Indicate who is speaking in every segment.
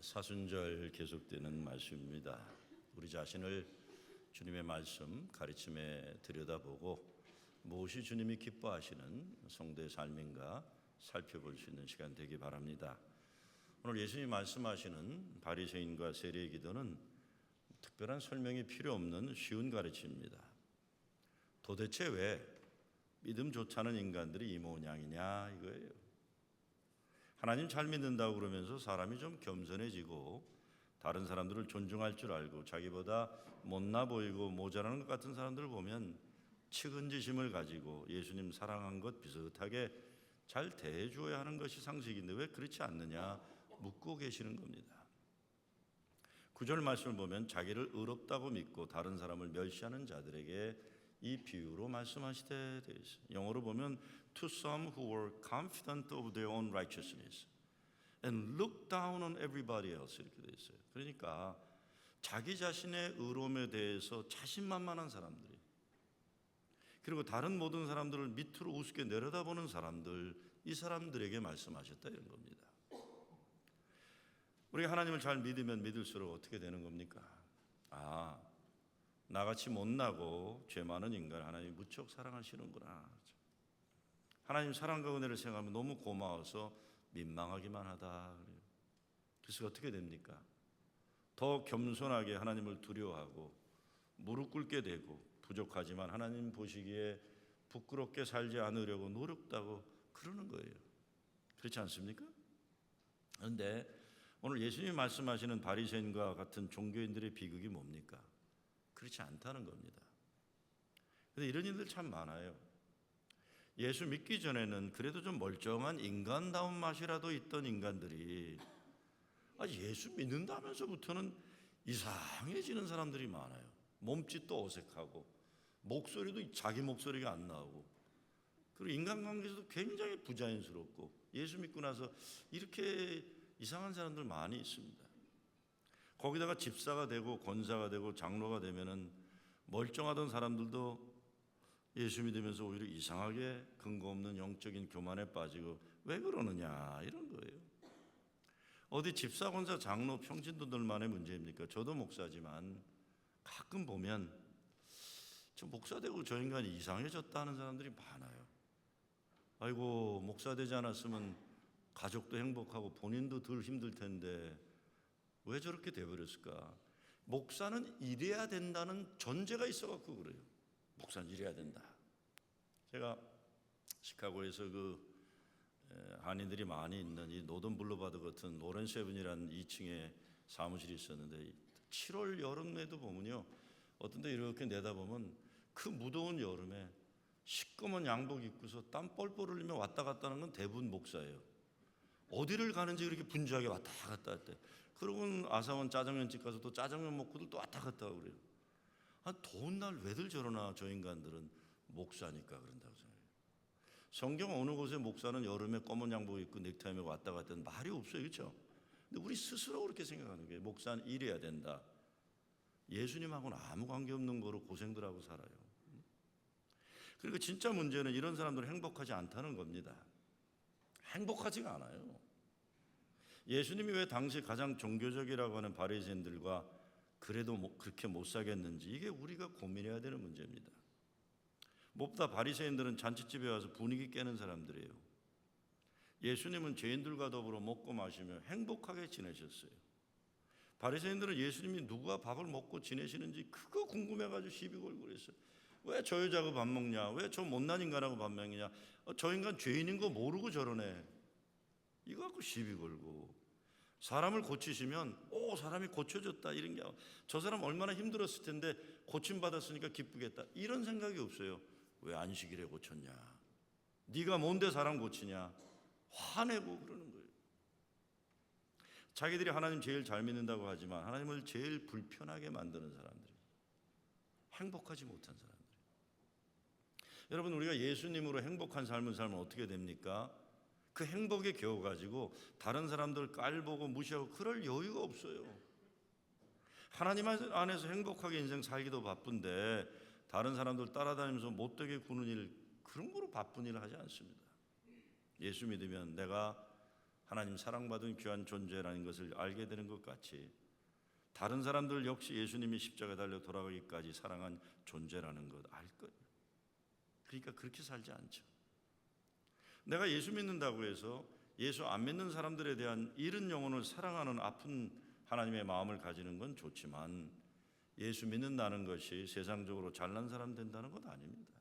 Speaker 1: 사순절 계속되는 말씀입니다. 우리 자신을 주님의 말씀 가르침에 들여다보고 무엇이 주님이 기뻐하시는 성도의 삶인가 살펴볼 수 있는 시간 되기 바랍니다. 오늘 예수님이 말씀하시는 바리새인과 세리의 기도는 특별한 설명이 필요 없는 쉬운 가르침입니다. 도대체 왜 믿음 좋지 않은 인간들이 이 모양이냐 이거예요. 하나님 잘 믿는다고 그러면서 사람이 좀 겸손해지고 다른 사람들을 존중할 줄 알고 자기보다 못나 보이고 모자라는 것 같은 사람들을 보면 측은지심을 가지고 예수님 사랑한 것 비슷하게 잘 대해주어야 하는 것이 상식인데 왜 그렇지 않느냐 묻고 계시는 겁니다. 9절 말씀을 보면 자기를 의롭다고 믿고 다른 사람을 멸시하는 자들에게 이 비유로 말씀하시되 되어 있어요. 영어로 보면 to some who were confident of their own righteousness and look down on everybody else 이렇게 되어 있어요. 그러니까 자기 자신의 의로움에 대해서 자신만만한 사람들이 그리고 다른 모든 사람들을 밑으로 우습게 내려다보는 사람들 이 사람들에게 말씀하셨다 이런 겁니다. 우리가 하나님을 잘 믿으면 믿을수록 어떻게 되는 겁니까? 나같이 못나고 죄 많은 인간을 하나님이 무척 사랑하시는구나. 하나님 사랑과 은혜를 생각하면 너무 고마워서 민망하기만 하다. 그래서 어떻게 됩니까? 더 겸손하게 하나님을 두려워하고 무릎 꿇게 되고 부족하지만 하나님 보시기에 부끄럽게 살지 않으려고 노력하고 그러는 거예요. 그렇지 않습니까? 그런데 오늘 예수님이 말씀하시는 바리새인과 같은 종교인들의 비극이 뭡니까? 그렇지 않다는 겁니다. 그런데 이런 일들 참 많아요. 예수 믿기 전에는 그래도 좀 멀쩡한 인간다운 맛이라도 있던 인간들이 예수 믿는다면서부터는 이상해지는 사람들이 많아요. 몸짓도 어색하고 목소리도 자기 목소리가 안 나오고 그리고 인간관계에서도 굉장히 부자연스럽고 예수 믿고 나서 이렇게 이상한 사람들 많이 있습니다. 거기다가 집사가 되고 권사가 되고 장로가 되면은 멀쩡하던 사람들도 예수 믿으면서 오히려 이상하게 근거 없는 영적인 교만에 빠지고 왜 그러느냐 이런 거예요. 어디 집사, 권사, 장로, 평신도들만의 문제입니까? 저도 목사지만 가끔 보면 저 목사 되고 저 인간이 이상해졌다는 사람들이 많아요. 아이고 목사 되지 않았으면 가족도 행복하고 본인도 덜 힘들 텐데 왜 저렇게 돼버렸을까? 목사는 이래야 된다는 전제가 있어갖고 그래요. 목사는 이래야 된다. 제가 시카고에서 한인들이 많이 있는 이 노던 블루바드 같은 로렌스 에븐이라는 2층에 사무실이 있었는데 7월 여름에도 보면요. 어떤 데 이렇게 내다보면 그 무더운 여름에 시꺼먼 양복 입고서 땀 뻘뻘 흘리며 왔다 갔다 하는 건 대부분 목사예요. 어디를 가는지 그렇게 분주하게 왔다 갔다 할 때 그러고는 아사원 짜장면집 가서 또 짜장면 먹고도 또 왔다 갔다 하고 그래요. 더운 날 왜들 저러나 저 인간들은 목사니까 그런다고 생각해요. 성경 어느 곳에 목사는 여름에 검은 양복 입고 넥타이 메고 왔다 갔다 하는 말이 없어요. 그렇죠? 근데 우리 스스로 그렇게 생각하는 거예요. 목사는 이래야 된다. 예수님하고는 아무 관계없는 거로 고생들 하고 살아요. 그리고 진짜 문제는 이런 사람들은 행복하지 않다는 겁니다. 행복하지가 않아요. 예수님이 왜 당시 가장 종교적이라고 하는 바리새인들과 그래도 그렇게 못 사겠는지 이게 우리가 고민해야 되는 문제입니다. 무엇보다 바리새인들은 잔치집에 와서 분위기 깨는 사람들이에요. 예수님은 죄인들과 더불어 먹고 마시며 행복하게 지내셨어요. 바리새인들은 예수님이 누가 밥을 먹고 지내시는지 그거 궁금해가지고 시비 걸고 그랬어요. 왜 저 여자하고 밥 먹냐? 왜 저 못난 인간하고 밥 먹냐? 저 인간 죄인인 거 모르고 저러네. 이거 갖고 시비 걸고 사람을 고치시면 사람이 고쳐졌다 이런 게 저 사람 얼마나 힘들었을 텐데 고침받았으니까 기쁘겠다 이런 생각이 없어요. 왜 안식일에 고쳤냐? 네가 뭔데 사람 고치냐? 화내고 그러는 거예요. 자기들이 하나님 제일 잘 믿는다고 하지만 하나님을 제일 불편하게 만드는 사람들이 행복하지 못한 사람들. 여러분 우리가 예수님으로 행복한 삶을 살면 어떻게 됩니까? 그 행복에 겨워가지고 다른 사람들 깔보고 무시하고 그럴 여유가 없어요. 하나님 안에서 행복하게 인생 살기도 바쁜데 다른 사람들 따라다니면서 못되게 구는 일 그런 거로 바쁜 일을 하지 않습니다. 예수 믿으면 내가 하나님 사랑받은 귀한 존재라는 것을 알게 되는 것 같이 다른 사람들 역시 예수님이 십자가에 달려 돌아가기까지 사랑한 존재라는 것 알 거예요. 그러니까 그렇게 살지 않죠. 내가 예수 믿는다고 해서 예수 안 믿는 사람들에 대한 잃은 영혼을 사랑하는 아픈 하나님의 마음을 가지는 건 좋지만 예수 믿는다는 것이 세상적으로 잘난 사람 된다는 것 아닙니다.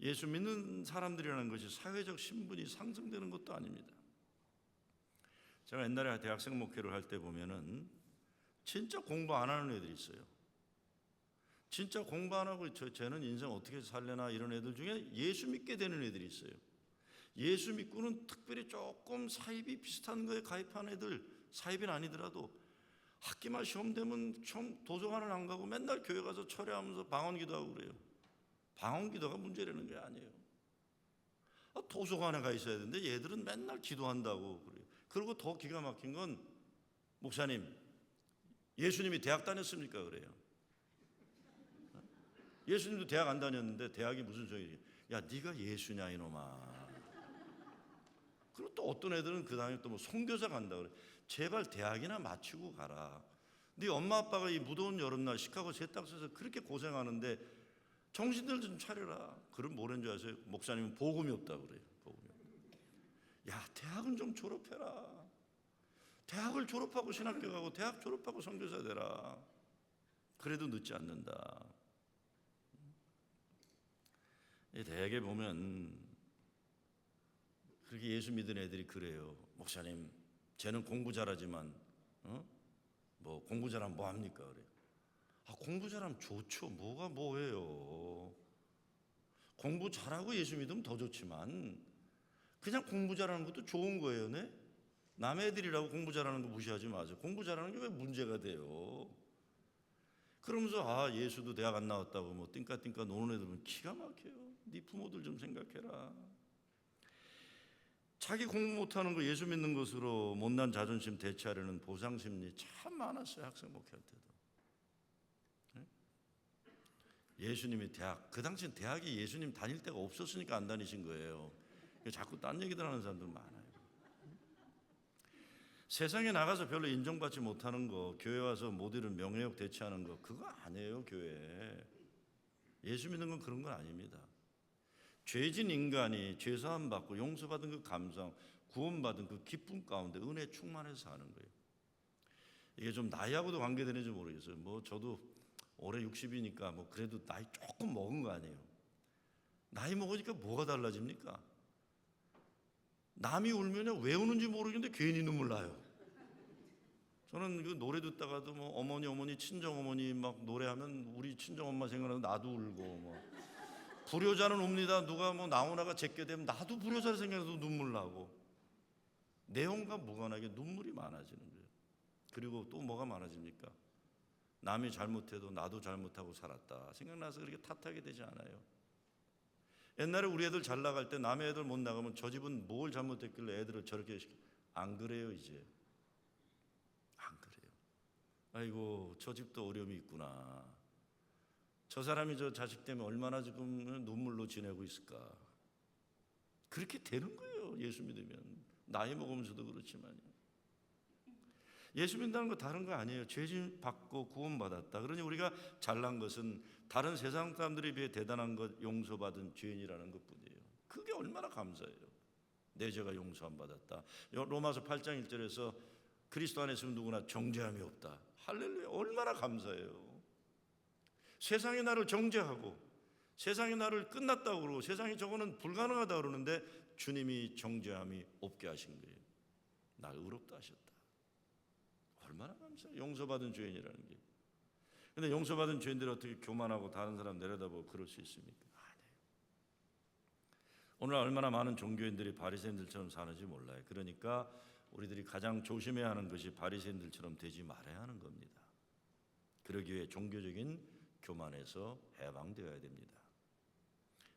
Speaker 1: 예수 믿는 사람들이라는 것이 사회적 신분이 상승되는 것도 아닙니다. 제가 옛날에 대학생 목회를 할 때 보면은 진짜 공부 안 하는 애들이 있어요. 진짜 공부 안 하고 쟤는 인생 어떻게 살려나 이런 애들 중에 예수 믿게 되는 애들이 있어요. 예수 믿고는 특별히 조금 사입이 비슷한 거에 가입한 애들, 사입은 아니더라도 학기말 시험 되면 도서관을 안 가고 맨날 교회 가서 철회하면서 방언기도하고 그래요. 방언기도가 문제라는 게 아니에요. 도서관에 가 있어야 되는데 얘들은 맨날 기도한다고 그래요. 그리고 더 기가 막힌 건 목사님, 예수님이 대학 다녔습니까? 그래요. 예수님도 대학 안 다녔는데 대학이 무슨 소리야? 야, 네가 예수냐 이놈아. 그리고 또 어떤 애들은 그 다음에 또 뭐 선교사 간다 그래. 제발 대학이나 마치고 가라. 네 엄마 아빠가 이 무더운 여름날 시카고 세탁소에서 그렇게 고생하는데 정신들 좀 차려라. 그럼 뭐라는 줄 아세요? 목사님은 복음이 없다고 그래요. 복음이 없다. 야, 대학은 좀 졸업해라. 대학을 졸업하고 신학교 가고 대학 졸업하고 선교사 되라. 그래도 늦지 않는다. 대학에 보면 그렇게 예수 믿는 애들이 그래요. 목사님, 쟤는 공부 잘하지만 뭐 공부 잘하면 뭐 합니까? 그래요. 공부 잘하면 좋죠. 뭐가 뭐예요. 공부 잘하고 예수 믿으면 더 좋지만 그냥 공부 잘하는 것도 좋은 거예요. 네? 남의 애들이라고 공부 잘하는 거 무시하지 마세요. 공부 잘하는 게 왜 문제가 돼요? 그러면서 예수도 대학 안 나왔다고 뭐 띵까띵까 노는 애들은 기가 막혀요. 네 부모들 좀 생각해라. 자기 공부 못하는 거 예수 믿는 것으로 못난 자존심 대체하려는 보상심리 참 많았어요. 학생 목회할 때도. 네? 예수님이 대학, 그 당시엔 대학이 예수님 다닐 데가 없었으니까 안 다니신 거예요. 자꾸 딴 얘기들 하는 사람들 많아요. 세상에 나가서 별로 인정받지 못하는 거, 교회 와서 못 이룬 명예욕 대체하는 거, 그거 아니에요. 교회 예수 믿는 건 그런 건 아닙니다. 죄진 인간이 죄사함 받고 용서받은 그 감성, 구원받은 그 기쁨 가운데 은혜 충만해서 사는 거예요. 이게 좀 나이하고도 관계되는지 모르겠어요. 뭐 저도 올해 60이니까 뭐 그래도 나이 조금 먹은 거 아니에요. 나이 먹으니까 뭐가 달라집니까? 남이 울면 왜 우는지 모르겠는데 괜히 눈물 나요. 저는 그 노래 듣다가도 뭐 어머니 친정 어머니 막 노래하면 우리 친정 엄마 생각나서 나도 울고 뭐 불효자는 웁니다. 누가 뭐 나오나가 제껴 되면 나도 불효자를 생각해서 눈물 나고 내용과 무관하게 눈물이 많아지는 거예요. 그리고 또 뭐가 많아집니까? 남이 잘못해도 나도 잘못하고 살았다 생각나서 그렇게 탓하게 되지 않아요. 옛날에 우리 애들 잘 나갈 때 남의 애들 못 나가면 저 집은 뭘 잘못했길래 애들을 저렇게 안 그래요. 이제 안 그래요. 아이고 저 집도 어려움이 있구나. 저 사람이 저 자식 때문에 얼마나 지금 눈물로 지내고 있을까. 그렇게 되는 거예요. 예수 믿으면. 나이 먹으면서도 그렇지만요. 예수 믿는다는 거 다른 거 아니에요. 죄진 받고 구원받았다. 그러니 우리가 잘난 것은 다른 세상 사람들에 비해 대단한 것, 용서받은 죄인이라는 것뿐이에요. 그게 얼마나 감사해요. 내 죄가 용서 안 받았다. 로마서 8장 1절에서 그리스도 안에 있으면 누구나 정죄함이 없다. 할렐루야. 얼마나 감사해요. 세상이 나를 정죄하고 세상이 나를 끝났다고 그러고 세상이 저거는 불가능하다고 그러는데 주님이 정죄함이 없게 하신 거예요. 날 의롭다 하셨다. 얼마나 감사해요. 용서받은 죄인이라는 게. 근데 용서받은 죄인들이 어떻게 교만하고 다른 사람 내려다보고 그럴 수 있습니까? 아니에요. 오늘 얼마나 많은 종교인들이 바리새인들처럼 사는지 몰라요. 그러니까 우리들이 가장 조심해야 하는 것이 바리새인들처럼 되지 말아야 하는 겁니다. 그러기 위해 종교적인 교만에서 해방되어야 됩니다.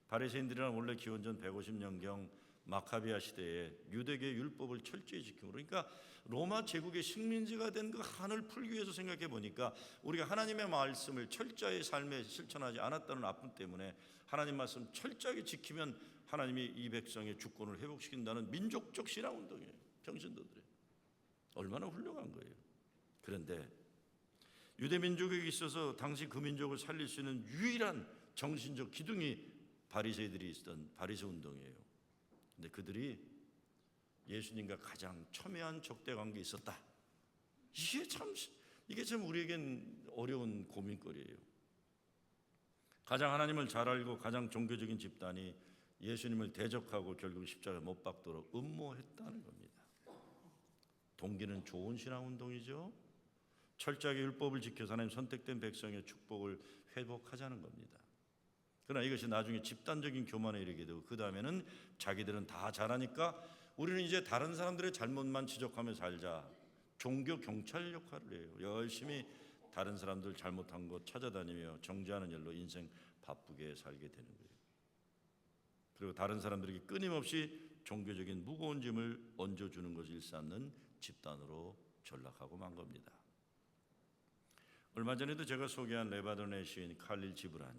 Speaker 1: 바리새인들이란 원래 기원전 150년경 마카비아 시대에 유대계 율법을 철저히 지키고 그러니까 로마 제국의 식민지가 된 그 한을 풀기 위해서 생각해 보니까 우리가 하나님의 말씀을 철저히 삶에 실천하지 않았다는 아픔 때문에 하나님 말씀 철저하게 지키면 하나님이 이 백성의 주권을 회복시킨다는 민족적 신앙운동이에요. 평신도들이. 얼마나 훌륭한 거예요. 그런데 유대 민족에게 있어서 당시 그 민족을 살릴 수 있는 유일한 정신적 기둥이 바리새인들이 있었던 바리새 운동이에요. 근데 그들이 예수님과 가장 첨예한 적대 관계에 있었다. 이게 참 우리에겐 어려운 고민거리예요. 가장 하나님을 잘 알고 가장 종교적인 집단이 예수님을 대적하고 결국 십자가에 못 박도록 음모했다는 겁니다. 동기는 좋은 신앙운동이죠. 철저하게 율법을 지켜서 하나님 선택된 백성의 축복을 회복하자는 겁니다. 그러나 이것이 나중에 집단적인 교만에 이르게 되고 그 다음에는 자기들은 다 잘하니까 우리는 이제 다른 사람들의 잘못만 지적하며 살자. 종교 경찰 역할을 해요. 열심히 다른 사람들 잘못한 것 찾아다니며 정죄하는 일로 인생 바쁘게 살게 되는 거예요. 그리고 다른 사람들에게 끊임없이 종교적인 무거운 짐을 얹어주는 것을 일삼는 집단으로 전락하고 만 겁니다. 얼마 전에도 제가 소개한 레바논의 시인 칼릴 지브란,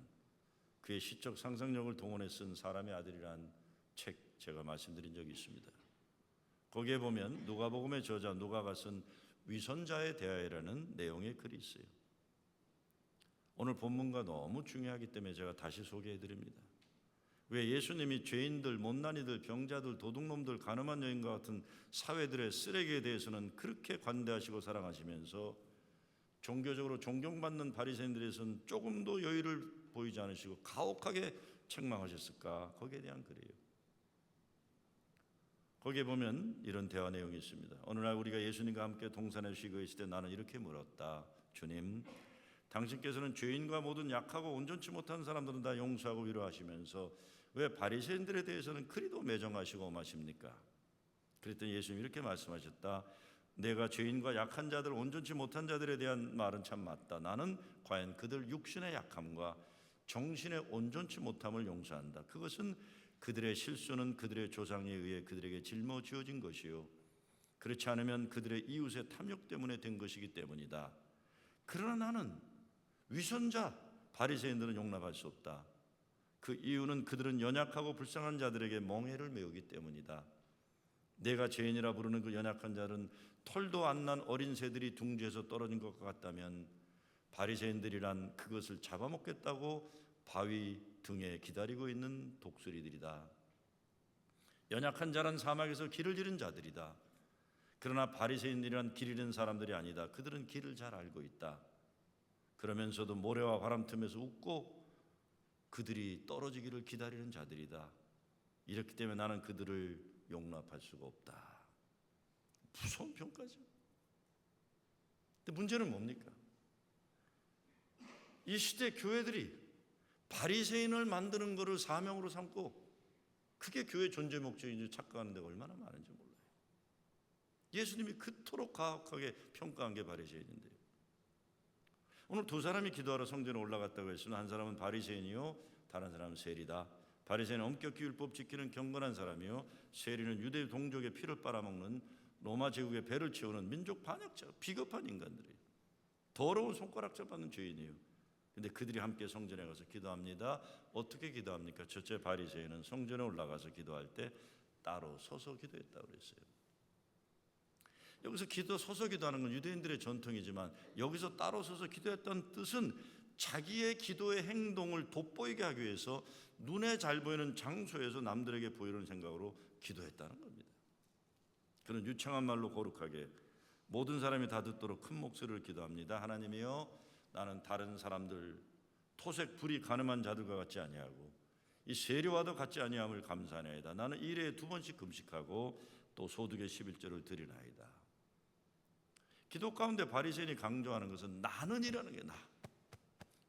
Speaker 1: 그의 시적 상상력을 동원해 쓴 사람의 아들이란 책 제가 말씀드린 적이 있습니다. 거기에 보면 누가복음의 저자 누가가 쓴 위선자에 대하여라는 내용의 글이 있어요. 오늘 본문과 너무 중요하기 때문에 제가 다시 소개해 드립니다. 왜 예수님이 죄인들, 못난이들, 병자들, 도둑놈들, 가늠한 여인과 같은 사회들의 쓰레기에 대해서는 그렇게 관대하시고 사랑하시면서 종교적으로 존경받는 바리새인들에서는 조금도 여유를 보이지 않으시고 가혹하게 책망하셨을까? 거기에 대한 글이에요. 거기에 보면 이런 대화 내용이 있습니다. 어느 날 우리가 예수님과 함께 동산에 쉬고 있을 때 나는 이렇게 물었다. 주님, 당신께서는 죄인과 모든 약하고 온전치 못한 사람들은 다 용서하고 위로하시면서 왜 바리새인들에 대해서는 그리도 매정하시고 엄하십니까? 그랬더니 예수님이 이렇게 말씀하셨다. 내가 죄인과 약한 자들, 온전치 못한 자들에 대한 말은 참 맞다. 나는 과연 그들 육신의 약함과 정신의 온전치 못함을 용서한다. 그것은 그들의 실수는 그들의 조상에 의해 그들에게 짊어지어진 것이요, 그렇지 않으면 그들의 이웃의 탐욕 때문에 된 것이기 때문이다. 그러나 나는 위선자 바리새인들은 용납할 수 없다. 그 이유는 그들은 연약하고 불쌍한 자들에게 멍해를 메우기 때문이다. 내가 죄인이라 부르는 그 연약한 자는 털도 안 난 어린 새들이 둥지에서 떨어진 것 같다면 바리새인들이란 그것을 잡아먹겠다고 바위 등에 기다리고 있는 독수리들이다. 연약한 자란 사막에서 길을 잃은 자들이다. 그러나 바리새인들이란 길 잃은 사람들이 아니다. 그들은 길을 잘 알고 있다. 그러면서도 모래와 바람 틈에서 웃고 그들이 떨어지기를 기다리는 자들이다. 이렇기 때문에 나는 그들을 용납할 수가 없다. 무서운 평가죠. 근데 문제는 뭡니까? 이 시대 교회들이 바리새인을 만드는 것을 사명으로 삼고 그게 교회 존재 목적인지 착각하는 데가 얼마나 많은지 몰라요. 예수님이 그토록 가혹하게 평가한 게 바리새인인데요. 오늘 두 사람이 기도하러 성전에 올라갔다고 했으면 한 사람은 바리새인이요, 다른 사람은 세리다. 바리새인은 엄격히 율법 지키는 경건한 사람이요, 세리는 유대 동족의 피를 빨아먹는 로마 제국의 배를 채우는 민족 반역자, 비겁한 인간들이에요. 더러운 손가락질 받는 죄인이에요. 근데 그들이 함께 성전에 가서 기도합니다. 어떻게 기도합니까? 첫째, 바리새인은 성전에 올라가서 기도할 때 따로 서서 기도했다고 그랬어요. 여기서 서서 기도하는 건 유대인들의 전통이지만 여기서 따로 서서 기도했다는 뜻은 자기의 기도의 행동을 돋보이게 하기 위해서 눈에 잘 보이는 장소에서 남들에게 보이는 생각으로 기도했다는 겁니다. 그는 유창한 말로 거룩하게 모든 사람이 다 듣도록 큰 목소리를 기도합니다. 하나님이여, 나는 다른 사람들 토색 불이 가늠한 자들과 같지 아니하고 이 세리와도 같지 아니함을 감사하나이다. 나는 일에 2번씩 금식하고 또 소득의 11조를 드리나이다. 기도 가운데 바리새인이 강조하는 것은 나는이라는 게 나.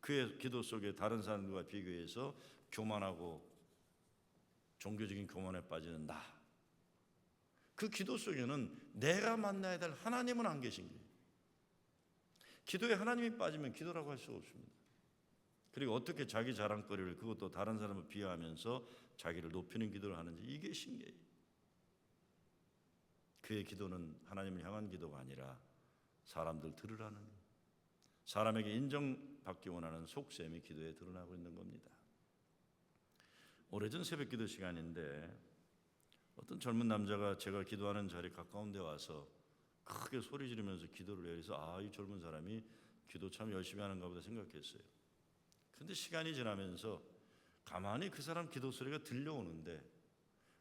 Speaker 1: 그의 기도 속에 다른 사람들과 비교해서 교만하고 종교적인 교만에 빠지는 나. 그 기도 속에는 내가 만나야 될 하나님은 안 계신 거예요. 기도에 하나님이 빠지면 기도라고 할 수가 없습니다. 그리고 어떻게 자기 자랑거리를, 그것도 다른 사람을 비하하면서 자기를 높이는 기도를 하는지, 이게 신기해요. 그의 기도는 하나님을 향한 기도가 아니라 사람들 들으라는, 사람에게 인정받기 원하는 속셈이 기도에 드러나고 있는 겁니다. 오래전 새벽기도 시간인데 어떤 젊은 남자가 제가 기도하는 자리에 가까운 데 와서 크게 소리 지르면서 기도를 해요. 그래서 이 젊은 사람이 기도 참 열심히 하는가 보다 생각했어요. 근데 시간이 지나면서 가만히 그 사람 기도 소리가 들려오는데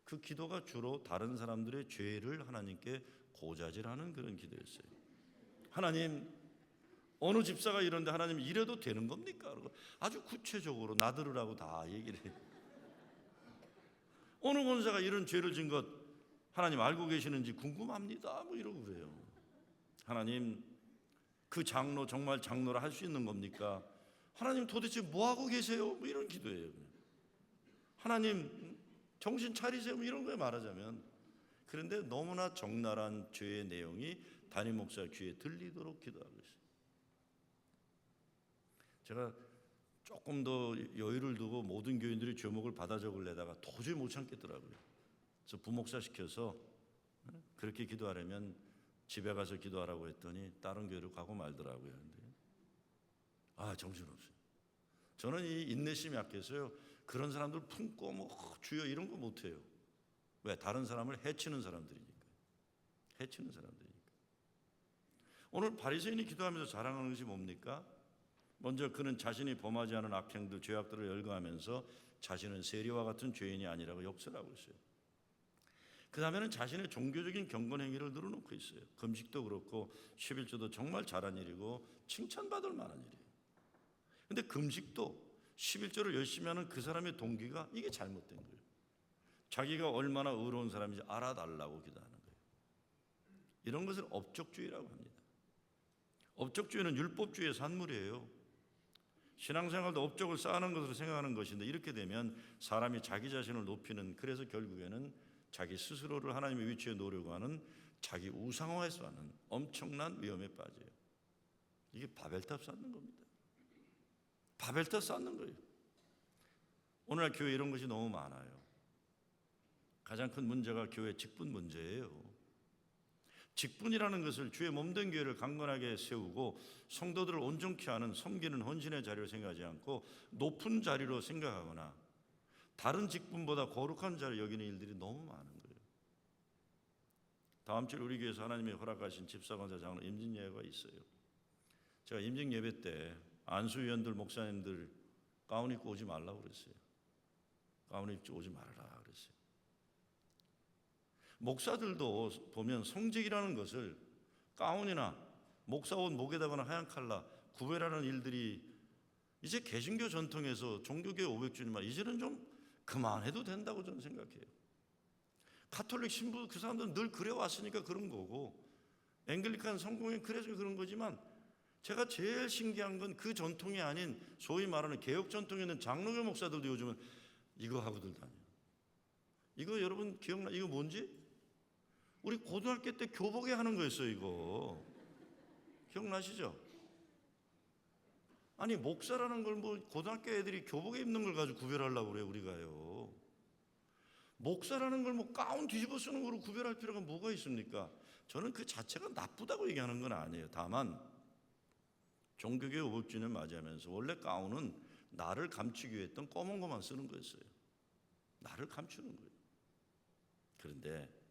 Speaker 1: 그 기도가 주로 다른 사람들의 죄를 하나님께 고자질하는 그런 기도였어요. 하나님, 어느 집사가 이런데 하나님 이래도 되는 겁니까? 그러고 아주 구체적으로 나들으라고 다 얘기를 해요. 어느 권사가 이런 죄를 진 것 하나님 알고 계시는지 궁금합니다. 뭐 이러고 그래요. 하나님, 그 장로 정말 장로라 할 수 있는 겁니까? 하나님 도대체 뭐 하고 계세요? 뭐 이런 기도예요. 하나님 정신 차리세요. 뭐 이런 거에 말하자면. 그런데 너무나 적나라한 죄의 내용이 담임 목사 귀에 들리도록 기도하고 있어요. 제가 조금 더 여유를 두고 모든 교인들이 제목을 받아 적으려다가 도저히 못 참겠더라고요. 그래서 부목사 시켜서 그렇게 기도하려면 집에 가서 기도하라고 했더니 다른 교회로 가고 말더라고요. 근데 정신없어요. 저는 이 인내심이 약해서요. 그런 사람들 품고 뭐 주여 이런 거 못해요. 왜? 다른 사람을 해치는 사람들이니까. 해치는 사람들이니까. 오늘 바리새인이 기도하면서 자랑하는 것이 뭡니까? 먼저 그는 자신이 범하지 않은 악행들, 죄악들을 열거하면서 자신은 세리와 같은 죄인이 아니라고 역설하고 있어요. 그 다음에는 자신의 종교적인 경건 행위를 늘어놓고 있어요. 금식도 그렇고 11조도 정말 잘한 일이고 칭찬받을 만한 일이에요. 근데 금식도 11조를 열심히 하는 그 사람의 동기가 이게 잘못된 거예요. 자기가 얼마나 의로운 사람인지 알아달라고 기도하는 거예요. 이런 것을 업적주의라고 합니다. 업적주의는 율법주의의 산물이에요. 신앙생활도 업적을 쌓는 것으로 생각하는 것인데 이렇게 되면 사람이 자기 자신을 높이는, 그래서 결국에는 자기 스스로를 하나님의 위치에 놓으려고 하는 자기 우상화해서 하는 엄청난 위험에 빠져요. 이게 바벨탑 쌓는 겁니다. 바벨탑 쌓는 거예요. 오늘날 교회 이런 것이 너무 많아요. 가장 큰 문제가 교회 직분 문제예요. 직분이라는 것을 주의 몸된 교회를 강건하게 세우고 성도들을 온전케 하는 섬기는 헌신의 자리로 생각하지 않고 높은 자리로 생각하거나 다른 직분보다 거룩한 자리를 여기는 일들이 너무 많은 거예요. 다음 주에 우리 교회에서 하나님이 허락하신 집사관사 장로 임진 예배가 있어요. 제가 임진 예배 때 안수위원들 목사님들 가운 입고 오지 말라고 그랬어요. 가운 입고 오지 말아라 그랬어요. 목사들도 보면 성직이라는 것을 가운이나 목사옷 목에다거나 하얀 칼라 구별하는 일들이 이제 개신교 전통에서 종교계 500주년 이제는 좀 그만해도 된다고 저는 생각해요. 가톨릭 신부 그 사람들은 늘 그래왔으니까 그런 거고 앵글리칸 성공회 그래서 그런 거지만 제가 제일 신기한 건 그 전통이 아닌 소위 말하는 개혁 전통에 있는 장로교 목사들도 요즘은 이거 하고들 다녀요. 이거 여러분 기억나? 이거 뭔지? 우리 고등학교 때 교복에 하는 거였어요. 이거 기억나시죠? 아니 목사라는 걸 뭐 고등학교 애들이 교복에 입는 걸 가지고 구별하려고 그래요. 우리가요. 목사라는 걸 뭐 가운 뒤집어 쓰는 거로 구별할 필요가 뭐가 있습니까? 저는 그 자체가 나쁘다고 얘기하는 건 아니에요. 다만 종교계 500주년 맞이하면서 원래 가운은 나를 감추기 위해 했던 검은 것만 쓰는 거였어요. 나를 감추는 거예요. 그런데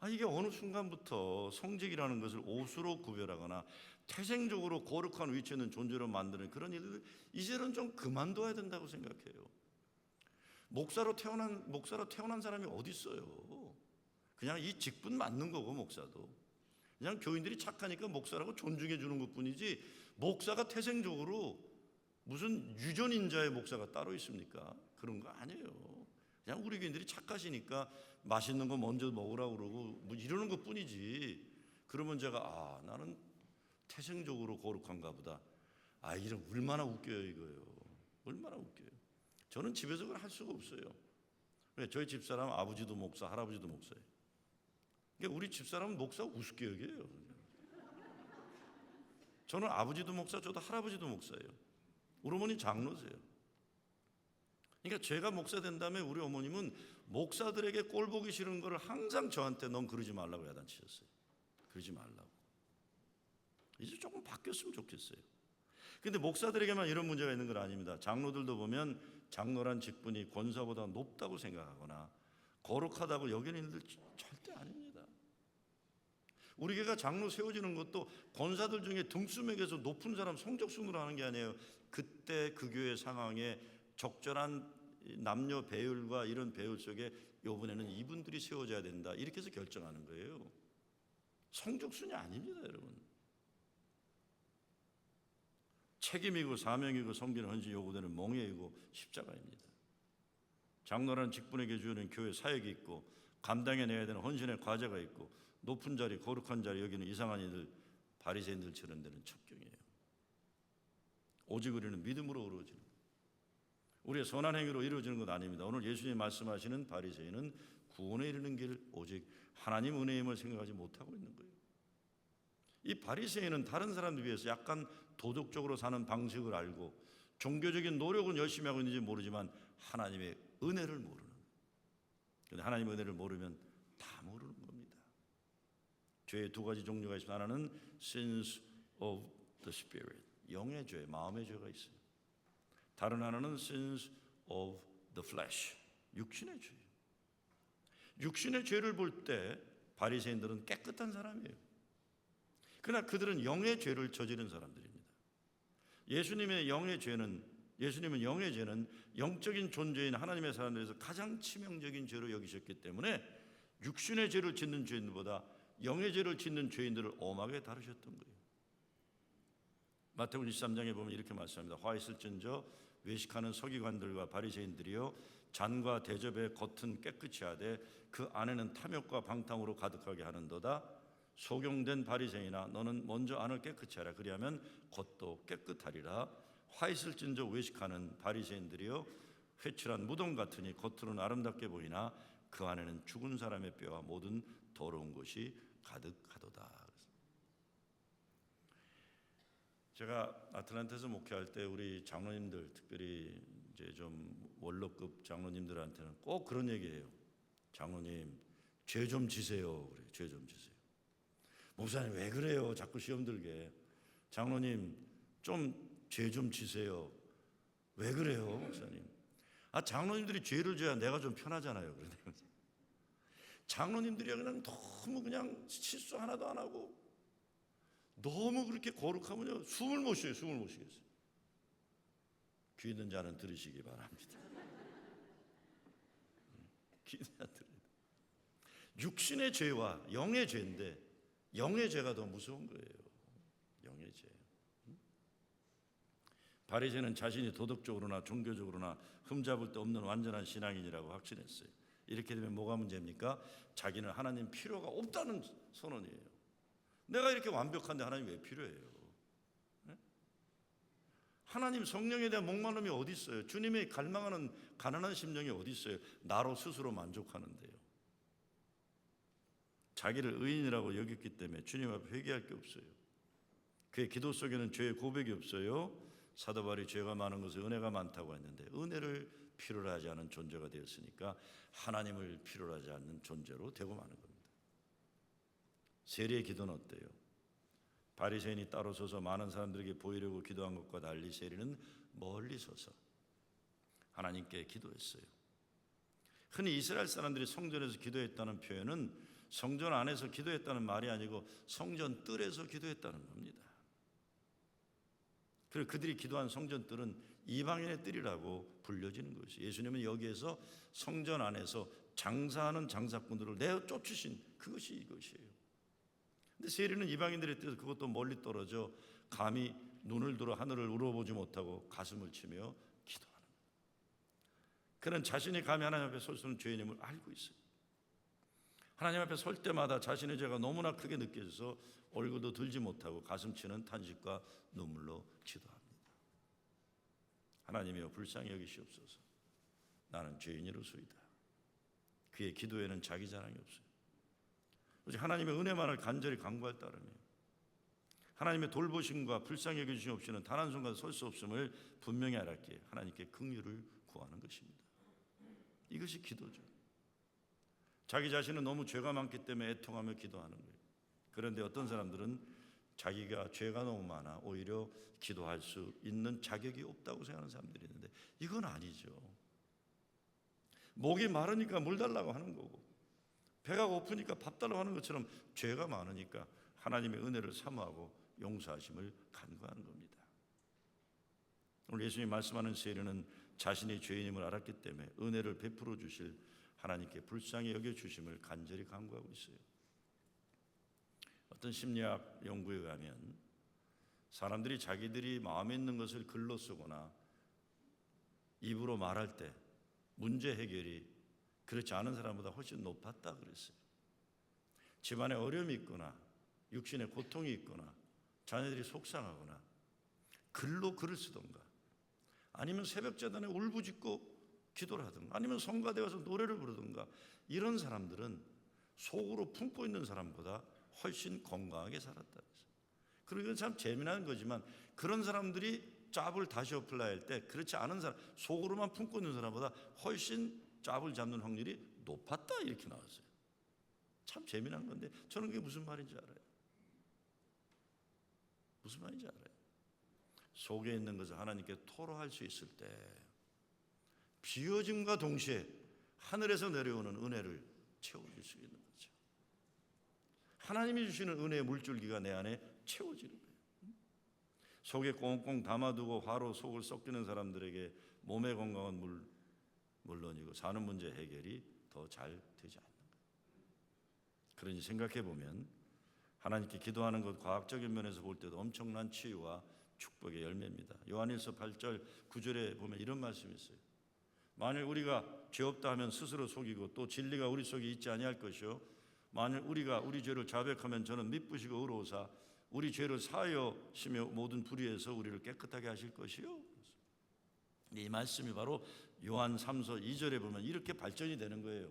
Speaker 1: 이게 어느 순간부터 성직이라는 것을 옷으로 구별하거나 태생적으로 거룩한 위치에 있는 존재로 만드는 그런 일을 이제는 좀 그만둬야 된다고 생각해요. 목사로 태어난 사람이 어디 있어요? 그냥 이 직분 맞는 거고 목사도 그냥 교인들이 착하니까 목사라고 존중해 주는 것뿐이지 목사가 태생적으로 무슨 유전인자의 목사가 따로 있습니까? 그런 거 아니에요. 그냥 우리 교인들이 착하시니까 맛있는 거 먼저 먹으라고 그러고 뭐 이러는 것 뿐이지. 그러면 제가 나는 태생적으로 거룩한가 보다. 이런 얼마나 웃겨요 이거요. 얼마나 웃겨요. 저는 집에서 그걸 할 수가 없어요. 저희 집사람 아버지도 목사, 할아버지도 목사예요. 그러니까 우리 집사람은 목사 우습게 여겨요. 저는 아버지도 목사, 저도 할아버지도 목사예요. 우리 어머니 장로세요. 그러니까 제가 목사 된 다음에 우리 어머님은 목사들에게 꼴 보기 싫은 거를 항상 저한테 넌 그러지 말라고 야단치셨어요. 그러지 말라고. 이제 조금 바뀌었으면 좋겠어요. 근데 목사들에게만 이런 문제가 있는 건 아닙니다. 장로들도 보면 장로란 직분이 권사보다 높다고 생각하거나 거룩하다고 여기는 일들 절대 아닙니다. 우리 교회가 장로 세워지는 것도 권사들 중에 등수맥에서 높은 사람 성적 순으로 하는 게 아니에요. 그때 그 교회 상황에 적절한 남녀 배율과 이런 배율 속에 이번에는 이분들이 세워져야 된다, 이렇게 해서 결정하는 거예요. 성적순이 아닙니다, 여러분. 책임이고 사명이고 섬기는 헌신 요구되는 몽예이고 십자가입니다. 장로라는 직분에게 주는 교회 사역이 있고 감당해내야 되는 헌신의 과제가 있고 높은 자리, 거룩한 자리 여기는 이상한 이들, 바리새인들처럼 되는 첩경이에요. 오직 우리는 믿음으로 이루어지는, 우리의 선한 행위로 이루어지는 것 아닙니다. 오늘 예수님이 말씀하시는 바리새인은 구원에 이르는 길 오직 하나님 은혜임을 생각하지 못하고 있는 거예요. 이 바리새인은 다른 사람들 비해서 약간 도덕적으로 사는 방식을 알고 종교적인 노력은 열심히 하고 있는지 모르지만 하나님의 은혜를 모르는 거예요. 그런데 하나님의 은혜를 모르면 다 모르는 겁니다. 죄의 두 가지 종류가 있습니다. 하나는 sins of the spirit, 영의 죄, 마음의 죄가 있어요. 다른 하나는 sins of the flesh, 육신의 죄. 육신의 죄를 볼 때 바리새인들은 깨끗한 사람이에요. 그러나 그들은 영의 죄를 저지른 사람들입니다. 예수님은 영의 죄는 영적인 존재인 하나님의 사람들에서 가장 치명적인 죄로 여기셨기 때문에 육신의 죄를 짓는 죄인들보다 영의 죄를 짓는 죄인들을 엄하게 다루셨던 거예요. 마태복음 23장에 보면 이렇게 말씀합니다. 화 있을진저 외식하는 서기관들과 바리새인들이요 잔과 대접의 겉은 깨끗이 하되 그 안에는 탐욕과 방탕으로 가득하게 하는도다. 소경된 바리새인아 너는 먼저 안을 깨끗이 하라. 그리하면 겉도 깨끗하리라. 화 있을진저 외식하는 바리새인들이요 회칠한 무덤 같으니 겉으로는 아름답게 보이나 그 안에는 죽은 사람의 뼈와 모든 더러운 것이 가득하도다. 제가 아틀란타에서 목회할 때 우리 장로님들, 특별히 이제 좀 원로급 장로님들한테는 꼭 그런 얘기해요. 장로님, 죄 좀 지세요. 그래, 죄 좀 지세요. 목사님 왜 그래요? 자꾸 시험 들게. 장로님 좀 죄 좀 지세요. 왜 그래요, 목사님? 장로님들이 죄를 져야 내가 좀 편하잖아요. 그러니까 장로님들이 그냥 너무 그냥 실수 하나도 안 하고 너무 그렇게 거룩하면요 숨을 못 쉬어요. 숨을 못 쉬겠어요. 귀 있는 자는 들으시기 바랍니다. 귀 있는 자는 들으세요. 육신의 죄와 영의 죄인데 영의 죄가 더 무서운 거예요. 영의 죄. 바리새인은 자신이 도덕적으로나 종교적으로나 흠잡을 데 없는 완전한 신앙인이라고 확신했어요. 이렇게 되면 뭐가 문제입니까? 자기는 하나님 필요가 없다는 선언이에요. 내가 이렇게 완벽한데 하나님 왜 필요해요? 네? 하나님 성령에 대한 목마름이 어디 있어요? 주님의 갈망하는 가난한 심령이 어디 있어요? 나로 스스로 만족하는데요. 자기를 의인이라고 여겼기 때문에 주님 앞에 회개할 게 없어요. 그의 기도 속에는 죄의 고백이 없어요. 사도 바울이 죄가 많은 것은 은혜가 많다고 했는데 은혜를 필요로 하지 않은 존재가 되었으니까 하나님을 필요로 하지 않는 존재로 되고 마는 겁니다. 세리의 기도는 어때요? 바리새인이 따로 서서 많은 사람들에게 보이려고 기도한 것과 달리 세리는 멀리 서서 하나님께 기도했어요. 흔히 이스라엘 사람들이 성전에서 기도했다는 표현은 성전 안에서 기도했다는 말이 아니고 성전 뜰에서 기도했다는 겁니다. 그리고 그들이 기도한 성전 뜰은 이방인의 뜰이라고 불려지는 것이, 예수님은 여기에서 성전 안에서 장사하는 장사꾼들을 내어 쫓으신 그것이 이것이에요. 근데 세리는 이방인들의 뜻에서 그것도 멀리 떨어져 감히 눈을 들어 하늘을 우러보지 못하고 가슴을 치며 기도하는 거예요. 그는 자신이 감히 하나님 앞에 설 수 없는 죄인임을 알고 있어요. 하나님 앞에 설 때마다 자신의 죄가 너무나 크게 느껴져서 얼굴도 들지 못하고 가슴 치는 탄식과 눈물로 기도합니다. 하나님이여 불쌍히 여기시옵소서. 나는 죄인이로소이다. 그의 기도에는 자기 자랑이 없어요. 오직 하나님의 은혜만을 간절히 간구할 따름이에요. 하나님의 돌보심과 불쌍히 여겨주심 없이는 단 한순간 설 수 없음을 분명히 알았기에 하나님께 긍휼을 구하는 것입니다. 이것이 기도죠. 자기 자신은 너무 죄가 많기 때문에 애통하며 기도하는 거예요. 그런데 어떤 사람들은 자기가 죄가 너무 많아 오히려 기도할 수 있는 자격이 없다고 생각하는 사람들이 있는데 이건 아니죠. 목이 마르니까 물 달라고 하는 거고, 배가 고프니까 밥 달라고 하는 것처럼 죄가 많으니까 하나님의 은혜를 사모하고 용서하심을 간구하는 겁니다. 오늘 예수님이 말씀하는 세리는 자신이 죄인임을 알았기 때문에 은혜를 베풀어 주실 하나님께 불쌍히 여겨주심을 간절히 간구하고 있어요. 어떤 심리학 연구에 의하면 사람들이 자기들이 마음에 있는 것을 글로 쓰거나 입으로 말할 때 문제 해결이 그렇지 않은 사람보다 훨씬 높았다 그랬어요. 집안에 어려움이 있거나 육신의 고통이 있거나 자녀들이 속상하거나 글로 글을 쓰던가, 아니면 새벽제단에 울부짖고 기도를 하든가, 아니면 성가대 가서 노래를 부르든가, 이런 사람들은 속으로 품고 있는 사람보다 훨씬 건강하게 살았다. 그리고 이건 참 재미난 거지만 그런 사람들이 짭을 다시 어플라이할 때 그렇지 않은 사람, 속으로만 품고 있는 사람보다 훨씬 짭을 잡는 확률이 높았다, 이렇게 나왔어요. 참 재미난 건데 저는 그게 무슨 말인지 알아요. 무슨 말인지 알아요. 속에 있는 것을 하나님께 토로할 수 있을 때 비워짐과 동시에 하늘에서 내려오는 은혜를 채워줄 수 있는 거죠. 하나님이 주시는 은혜의 물줄기가 내 안에 채워지는 거예요. 속에 꽁꽁 담아두고 화로 속을 썩이는 사람들에게 몸의 건강은 물론이고 사는 문제 해결이 더 잘 되지 않는 거예요. 그러니 생각해 보면 하나님께 기도하는 것 과학적인 면에서 볼 때도 엄청난 치유와 축복의 열매입니다. 요한일서 8절 9절에 보면 이런 말씀이 있어요. 만일 우리가 죄 없다 하면 스스로 속이고 또 진리가 우리 속에 있지 아니할 것이요, 만일 우리가 우리 죄를 자백하면 저는 미쁘시고 의로우사 우리 죄를 사하여시며 모든 불의에서 우리를 깨끗하게 하실 것이요. 이 말씀이 바로 요한 3서 2절에 보면 이렇게 발전이 되는 거예요.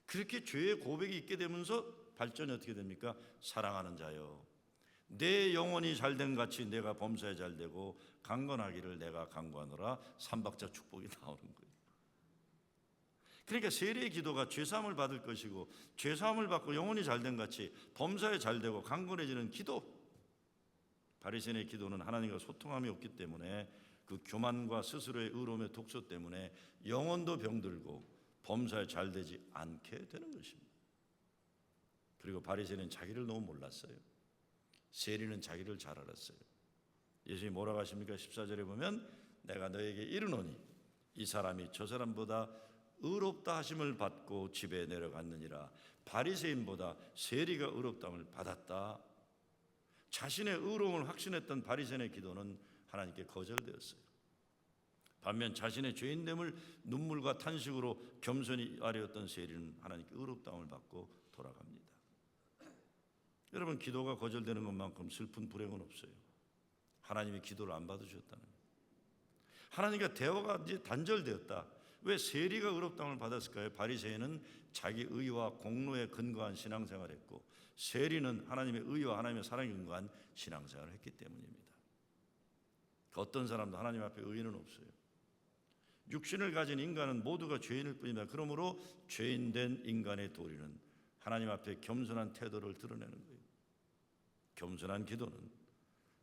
Speaker 1: 그렇게 죄의 고백이 있게 되면서 발전이 어떻게 됩니까? 사랑하는 자여, 내 영혼이 잘된 같이 내가 범사에 잘되고 강건하기를 내가 간구하노라. 삼박자 축복이 나오는 거예요. 그러니까 세례의 기도가 죄사함을 받을 것이고 죄사함을 받고 영혼이 잘된 같이 범사에 잘되고 강건해지는 기도. 바리새인의 기도는 하나님과 소통함이 없기 때문에 그 교만과 스스로의 의로움의 독소 때문에 영혼도 병들고 범사에 잘되지 않게 되는 것입니다. 그리고 바리새인은 자기를 너무 몰랐어요. 세리는 자기를 잘 알았어요. 예수님이 뭐라고 하십니까? 14절에 보면 내가 너에게 이르노니 이 사람이 저 사람보다 의롭다 하심을 받고 집에 내려갔느니라. 바리새인보다 세리가 의롭다함을 받았다. 자신의 의로움을 확신했던 바리새인의 기도는 하나님께 거절되었어요. 반면 자신의 죄인됨을 눈물과 탄식으로 겸손히 아뢰었던 세리는 하나님께 의롭다함을 받고 돌아갑니다. 여러분, 기도가 거절되는 것만큼 슬픈 불행은 없어요. 하나님이 기도를 안 받으셨다는 거예요. 하나님과 대화가 이제 단절되었다. 왜 세리가 의롭다함을 받았을까요? 바리새인은 자기 의와 공로에 근거한 신앙생활을 했고 세리는 하나님의 의와 하나님의 사랑에 근거한 신앙생활을 했기 때문입니다. 어떤 사람도 하나님 앞에 의인은 없어요. 육신을 가진 인간은 모두가 죄인일 뿐이다. 그러므로 죄인된 인간의 도리는 하나님 앞에 겸손한 태도를 드러내는 거예요. 겸손한 기도는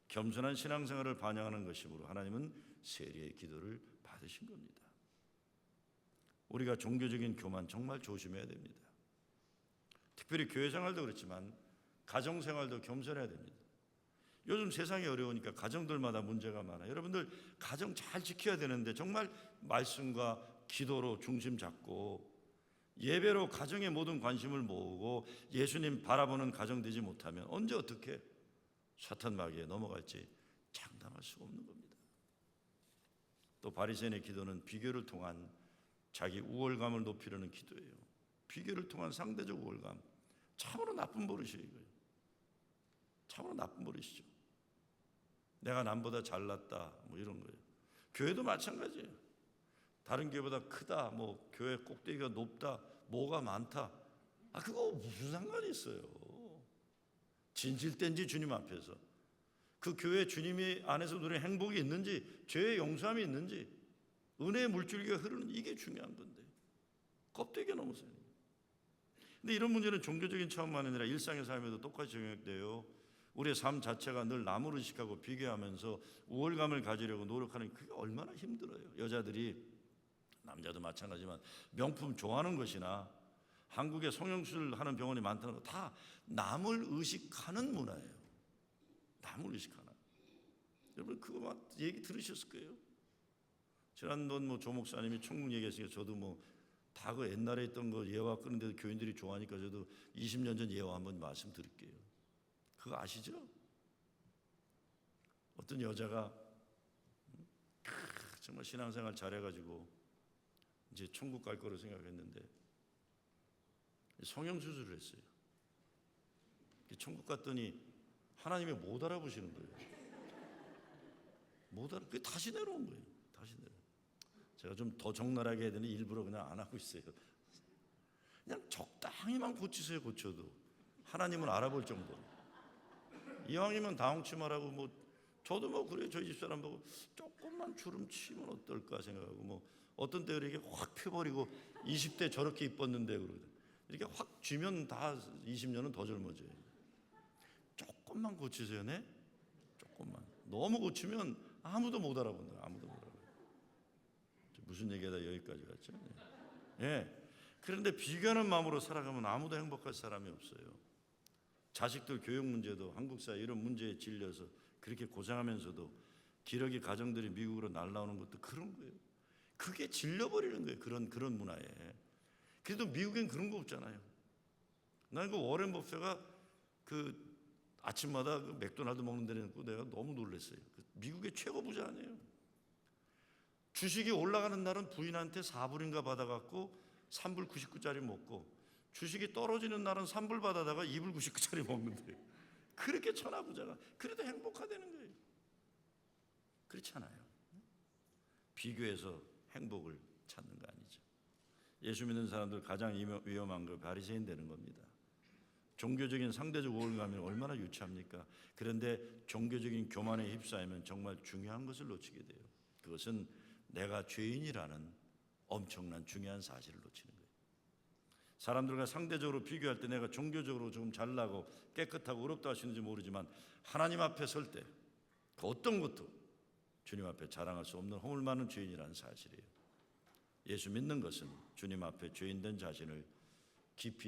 Speaker 1: 겸손한 신앙생활을 반영하는 것이므로 하나님은 세리의 기도를 받으신 겁니다. 우리가 종교적인 교만 정말 조심해야 됩니다. 특별히 교회 생활도 그렇지만 가정 생활도 겸손해야 됩니다. 요즘 세상이 어려우니까 가정들마다 문제가 많아요. 여러분들 가정 잘 지켜야 되는데 정말 말씀과 기도로 중심 잡고 예배로 가정의 모든 관심을 모으고 예수님 바라보는 가정 되지 못하면 언제 어떻게 사탄 마귀에 넘어갈지 장담할 수가 없는 겁니다. 또 바리새인의 기도는 비교를 통한 자기 우월감을 높이려는 기도예요. 비교를 통한 상대적 우월감, 참으로 나쁜 버릇이에요. 이거예요. 참으로 나쁜 버릇이죠. 내가 남보다 잘났다 뭐 이런 거예요. 교회도 마찬가지예요. 다른 교회보다 크다, 뭐 교회 꼭대기가 높다, 뭐가 많다, 그거 무슨 상관이 있어요. 진실된지 주님 앞에서 그 교회 주님이 안에서 누리는 행복이 있는지, 죄의 용서함이 있는지, 은혜의 물줄기가 흐르는, 이게 중요한 건데 껍데기 넘어서요. 근데 이런 문제는 종교적인 차원만 아니라 일상의 삶에도 똑같이 적용돼요. 우리의 삶 자체가 늘 남을 의식하고 비교하면서 우월감을 가지려고 노력하는, 그게 얼마나 힘들어요. 여자들이 남자도 마찬가지지만 명품 좋아하는 것이나 한국에 성형수술 하는 병원이 많다는 거 다 남을 의식하는 문화예요. 남을 의식하나. 여러분 그거 막 얘기 들으셨을 거예요. 지난번 조 목사님이 천국 얘기했으니까 저도 다 그 옛날에 있던 거 예화 끄는데도 교인들이 좋아하니까 저도 20년 전 예화 한번 말씀드릴게요. 그거 아시죠? 어떤 여자가 정말 신앙생활 잘해가지고 이제 천국 갈 거로 생각했는데 성형수술을 했어요. 천국 갔더니 하나님이 못 알아보시는 거예요. 못 알아. 그게 다시 내려온 거예요. 다시 내려. 제가 좀 더 적나라하게 해야 되니 일부러 그냥 안 하고 있어요. 그냥 적당히만 고치세요. 고쳐도 하나님은 알아볼 정도로. 이왕이면 다홍치 말하고 저도 그래요. 저희 집사람 보고 조금만 주름 치면 어떨까 생각하고 어떤 때 이렇게 확 펴버리고 20대 저렇게 이뻤는데 그러거든. 이렇게 확 쥐면 다 20년은 더 젊어져요. 조금만 고치세요. 네? 조금만. 너무 고치면 아무도 못 알아본다. 아무도 못 알아봐요. 무슨 얘기하다 여기까지 갔죠? 예. 그런데 비교하는 마음으로 살아가면 아무도 행복할 사람이 없어요. 자식들 교육 문제도 한국 사회 이런 문제에 질려서 그렇게 고생하면서도 기러기 가정들이 미국으로 날라오는 것도 그런 거예요. 그게 질려버리는 거예요. 그런 문화에. 그래도 미국엔 그런 거 없잖아요. 난 그 워렌 버핏가 그 아침마다 그 맥도날드 먹는 데를 놓고 내가 너무 놀랐어요. 미국의 최고 부자 아니에요. 주식이 올라가는 날은 부인한테 4불인가 받아갖고 3불 99짜리 먹고, 주식이 떨어지는 날은 3불 받아다가 2불 99짜리 먹는데, 그렇게 천하부자가 그래도 행복하다는 거예요. 그렇잖아요. 비교해서 행복을 찾는 거 아니죠. 예수 믿는 사람들 가장 위험한 거 바리새인 되는 겁니다. 종교적인 상대적 우월감이 얼마나 유치합니까? 그런데 종교적인 교만에 휩싸이면 정말 중요한 것을 놓치게 돼요. 그것은 내가 죄인이라는 엄청난 중요한 사실을 놓치는 거예요. 사람들과 상대적으로 비교할 때 내가 종교적으로 좀 잘나고 깨끗하고 의롭다 하시는지 모르지만 하나님 앞에 설 때 그 어떤 것도 주님 앞에 자랑할 수 없는 허물 많은 죄인이라는 사실이에요. 예수 믿는 것은 주님 앞에 죄인된 자신을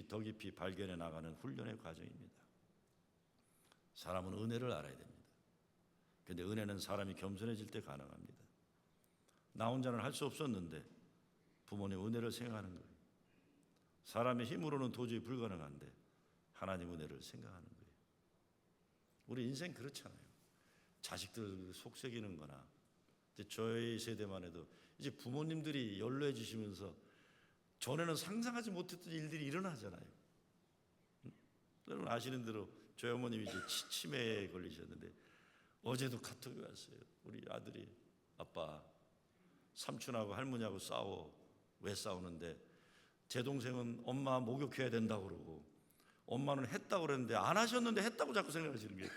Speaker 1: 더 깊이 발견해 나가는 훈련의 과정입니다. 사람은 은혜를 알아야 됩니다. 그런데 은혜는 사람이 겸손해질 때 가능합니다. 나 혼자는 할 수 없었는데 부모님 은혜를 생각하는 거예요. 사람의 힘으로는 도저히 불가능한데 하나님 은혜를 생각하는 거예요. 우리 인생 그렇잖아요. 자식들 속삭이는 거나, 저희 세대만 해도 이제 부모님들이 연로해지시면서 전에는 상상하지 못했던 일들이 일어나잖아요. 여러분 아시는 대로 저희 어머님이 이제 치매에 걸리셨는데 어제도 카톡이 왔어요. 우리 아들이 아빠 삼촌하고 할머니하고 싸워. 왜 싸우는데 제 동생은 엄마 목욕해야 된다고 그러고 엄마는 했다고 그랬는데 안 하셨는데 했다고 자꾸 생각하시는 거예요.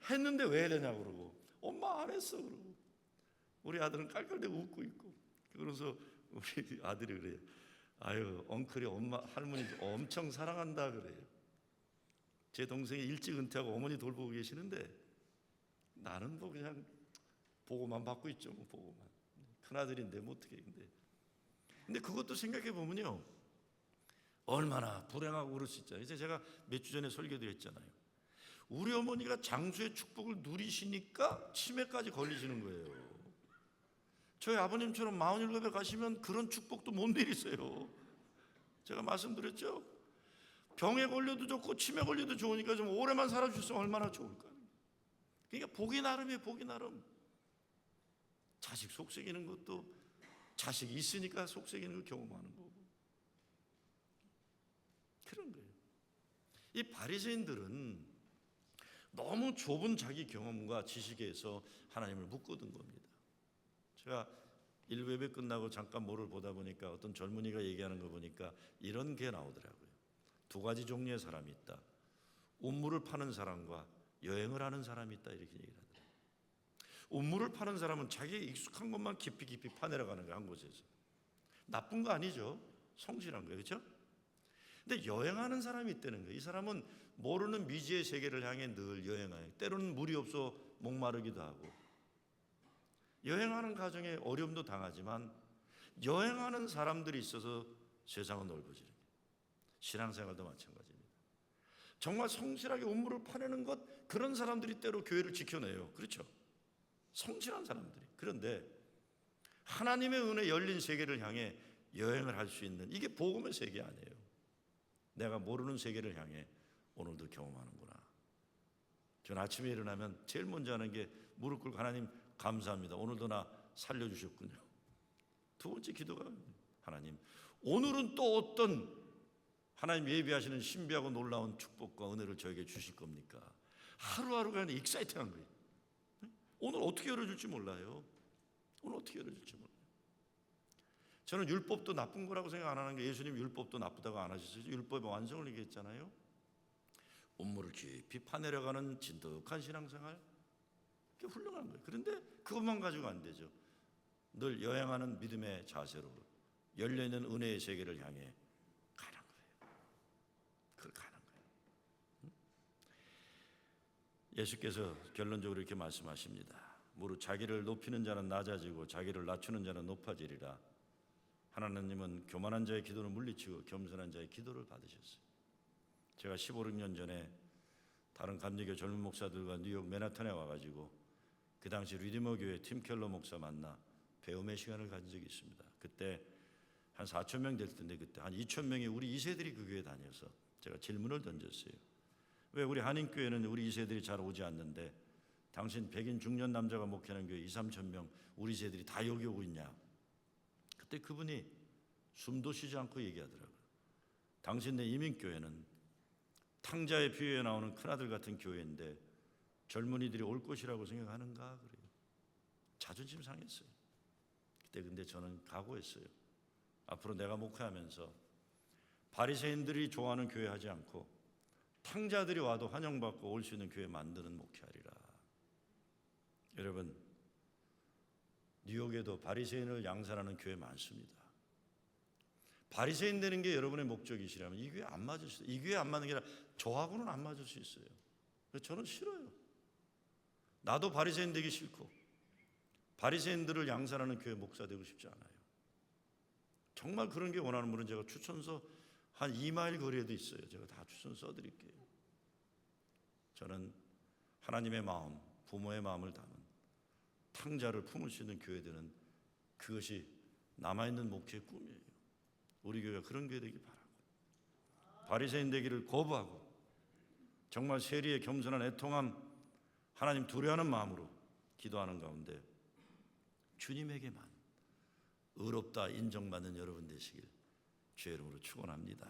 Speaker 1: 했는데 왜 해야 되냐고 그러고 엄마 안 했어 그러고 우리 아들은 깔깔대고 웃고 있고, 그래서 우리 아들이 그래요. 아유 엉클이 엄마 할머니 엄청 사랑한다 그래요. 제 동생이 일찍 은퇴하고 어머니 돌보고 계시는데 나는 그냥 보고만 받고 있죠. 보고만. 큰아들인데 어떻게. 근데 그것도 생각해 보면요, 얼마나 불행하고 그럴 수 있잖아요. 그래서 제가 몇 주 전에 설교도 했잖아요. 우리 어머니가 장수의 축복을 누리시니까 치매까지 걸리시는 거예요. 저희 아버님처럼 47에 가시면 그런 축복도 못 누리세요. 제가 말씀드렸죠. 병에 걸려도 좋고 치매 걸려도 좋으니까 좀 오래만 살아주셨으면 얼마나 좋을까. 그러니까 복이 나름이에요. 복이 나름. 자식 속삭이는 것도 자식이 있으니까 속삭이는 걸 경험하는 거고 그런 거예요. 이 바리새인들은 너무 좁은 자기 경험과 지식에서 하나님을 묶어둔 겁니다. 제가 일부 예배 끝나고 잠깐 뭐를 보다 보니까 어떤 젊은이가 얘기하는 거 보니까 이런 게 나오더라고요. 두 가지 종류의 사람이 있다. 우물을 파는 사람과 여행을 하는 사람이 있다. 이렇게 얘기를 하더라고요. 우물을 파는 사람은 자기의 익숙한 것만 깊이 파내려가는 거예요. 한 곳에서. 나쁜 거 아니죠. 성실한 거예요. 그렇죠? 근데 여행하는 사람이 있다는 거예요. 이 사람은 모르는 미지의 세계를 향해 늘 여행해요. 때로는 물이 없어 목마르기도 하고 여행하는 과정에 어려움도 당하지만 여행하는 사람들이 있어서 세상은 넓어지는 거예요. 신앙생활도 마찬가지입니다. 정말 성실하게 운물을 파내는 것, 그런 사람들이 때로 교회를 지켜내요. 그렇죠? 성실한 사람들이. 그런데 하나님의 은혜 열린 세계를 향해 여행을 할 수 있는, 이게 복음의 세계 아니에요. 내가 모르는 세계를 향해 오늘도 경험하는구나. 저는 아침에 일어나면 제일 먼저 하는 게 무릎 꿇고 하나님 감사합니다. 오늘도 나 살려주셨군요. 두 번째 기도가 하나님, 오늘은 또 어떤 하나님 예비하시는 신비하고 놀라운 축복과 은혜를 저에게 주실 겁니까? 하루하루가 그냥 익사이팅한 거예요. 오늘 어떻게 열어줄지 몰라요. 오늘 어떻게 열어줄지 몰라요. 저는 율법도 나쁜 거라고 생각 안 하는 게, 예수님 율법도 나쁘다고 안 하셨어요. 율법의 완성을 얘기했잖아요. 운물을 깊이 파내려가는 진득한 신앙생활, 그게 훌륭한 거예요. 그런데 그것만 가지고 안 되죠. 늘 여행하는 믿음의 자세로 열려있는 은혜의 세계를 향해 가는 거예요. 그걸 가는 거예요. 예수께서 결론적으로 이렇게 말씀하십니다. 무릇 자기를 높이는 자는 낮아지고 자기를 낮추는 자는 높아지리라. 하나님은 교만한 자의 기도를 물리치고 겸손한 자의 기도를 받으셨어요. 제가 15, 16년 전에 다른 감리교 젊은 목사들과 뉴욕 맨하탄에 와가지고 그 당시 리디머 교회 팀 켈러 목사 만나 배움의 시간을 가진 적이 있습니다. 그때 한 4천 명 될 텐데 그때 한 2천 명의 우리 2세들이 그 교회에 다녀서 제가 질문을 던졌어요. 왜 우리 한인교회는 우리 2세들이 잘 오지 않는데 당신 백인 중년 남자가 목회하는 교회 2, 3천 명 우리 2세들이 다 여기 오고 있냐? 그때 그분이 숨도 쉬지 않고 얘기하더라고요. 당신네 이민교회는 탕자의 비유에 나오는 큰아들 같은 교회인데 젊은이들이 올 것이라고 생각하는가? 그래요. 자존심 상했어요. 그때 근데 저는 각오했어요. 앞으로 내가 목회하면서 바리새인들이 좋아하는 교회 하지 않고 탕자들이 와도 환영받고 올 수 있는 교회 만드는 목회하리라. 여러분, 뉴욕에도 바리새인을 양산하는 교회 많습니다. 바리새인 되는 게 여러분의 목적이시라면 이 교회 안 맞을 수 있어요. 이 교회 안 맞는 게 아니라 저하고는 안 맞을 수 있어요. 그래서 저는 싫어요. 나도 바리새인 되기 싫고 바리새인들을 양산하는 교회 목사 되고 싶지 않아요. 정말 그런 게 원하는 분은 제가 추천서 한 2마일 거리에도 있어요. 제가 다 추천서 써드릴게요. 저는 하나님의 마음, 부모의 마음을 담은 탕자를 품을 수 있는 교회들은 그것이 남아있는 목회의 꿈이에요. 우리 교회가 그런 교회 되길 바라고, 바리새인 되기를 거부하고 정말 세리의 겸손한 애통함, 하나님 두려워하는 마음으로 기도하는 가운데 주님에게만 의롭다 인정받는 여러분 되시길 주의 이름으로 축원합니다.